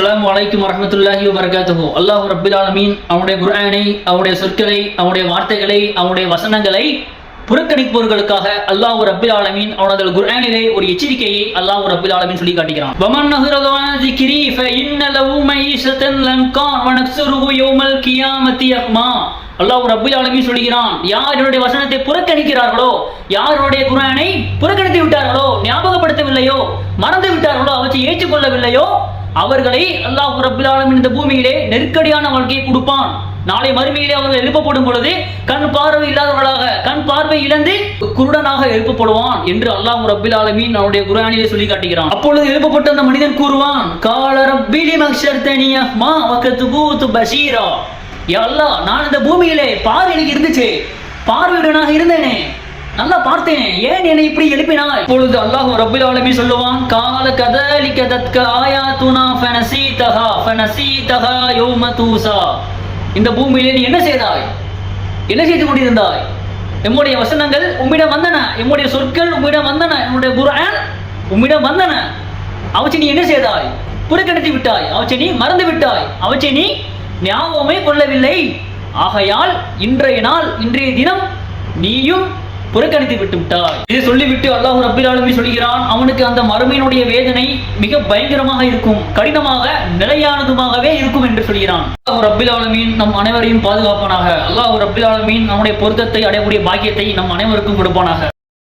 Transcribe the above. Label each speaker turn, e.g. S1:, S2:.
S1: அஸ்ஸலாமு அலைக்கும் வரஹ்மத்துல்லாஹி வபரகாத்துஹு. அல்லாஹ் ரப்பில் ஆலமீன் அவனுடைய குர்ஆனை, அவனுடைய சொற்களை, அவனுடைய வார்த்தைகளை, அவனுடைய வசனங்களை புறக்கணிப்பவர்களுக்காக அல்லாஹ் ரப்பில் ஆலமீன் அவனது குர்ஆனிலே ஒரு எச்சரிக்கையை அல்லாஹ் ரப்பில் ஆலமீன் சொல்லி காட்டுகிறான். வமன் நஹரது அன் ஸிக்ரி ஃபஇன்ன லஹு மஈஷத்தன் லன்கான் வனக்ஸுருஹு யௌமல் கியாமத்தி அஹ்மா. அல்லாஹ் ரப்பில் ஆலமீன் சொல்கிறான், யார் என்னுடைய வசனத்தை புறக்கணிக்கிறார்களோ, யாருடைய குர்ஆனை புறக்கணித்து விட்டார்களோ, ஞாபகப்படுத்தவில்லையோ, மறந்து விட்டார்களோ, அவற்றை ஏற்றுக்கொள்ளவில்லையோ, அவர்களை அல்லாஹ் ரப்பில் ஆலமீன் இந்த பூமியிலே நெருக்கடியான வாழ்க்கையை கொடுப்பான். நாளை மறுமையிலே அவர்கள் எழுப்பப்படும் பொழுது கண் பார்வை இல்லாதவர்களாக, கண் பார்வை இழந்து குருடனாக எழுப்பப்படுவான் என்று அல்லாஹ் ரப்பில் ஆலமீன் அவருடைய குர்ஆனிலே சொல்லி காட்டுகிறான். அப்பொழுது எழுப்பப்பட்ட அந்த மனிதன் கூறுவான், கால ரப்பி லிமக்ஷர்தனி அஹ்மா வகதுபூது பஷீரா. யா அல்லாஹ், நான் இந்த பூமியிலே பார்வை எனக்கு இருந்துச்சு, பார்வையுடனாக இருந்தேனே, நல்லா பார்த்தேன், ஏன் என்னை இப்படி எழுப்பினாய்? இப்பொழுது அல்லாஹ் ரப்பில் ஆலமீன் சொல்லுவான், கால கதலிக தத்க ஆயாத்துனா ஃபனஸீதஹா யௌம தூஸா. இந்த பூமியிலே நீ என்ன செய்தாய், என்ன செய்து கொண்டிருந்தாய்? எம்முடைய வசனங்கள் உம்மிடம் வந்தன, எம்முடைய சொற்கள் உம்மிடம் வந்தன, என்னுடைய குர்ஆன் உம்மிடம் வந்தன. அவற்றை நீ என்ன செய்தாய்? புறக்கணித்து விட்டாய், அவற்றை நீ மறந்து விட்டாய், அவற்றை நீ ஞாபகமே கொள்ளவில்லை. ஆகையால் இன்றைய நாள், இன்றைய தினம் நீயும் புறக்கணித்து விட்டு விட்டாய். இதை சொல்லிவிட்டு அல்லாஹ் ரப்பில் ஆலமீன் சொல்கிறான், அவனுக்கு அந்த மறுமையினுடைய வேதனை மிக பயங்கரமாக இருக்கும், கடினமாக நிலையானதுமாகவே இருக்கும் என்று சொல்கிறான். அல்லாஹ் ரப்பில் ஆலமீன் நம் அனைவரையும் பாதுகாப்பானாக. அல்லாஹ் ரப்பில் ஆலமீன் நம்முடைய பொருத்தத்தை அடையக்கூடிய பாக்கியத்தை நம் அனைவருக்கும் கொடுப்பானாக.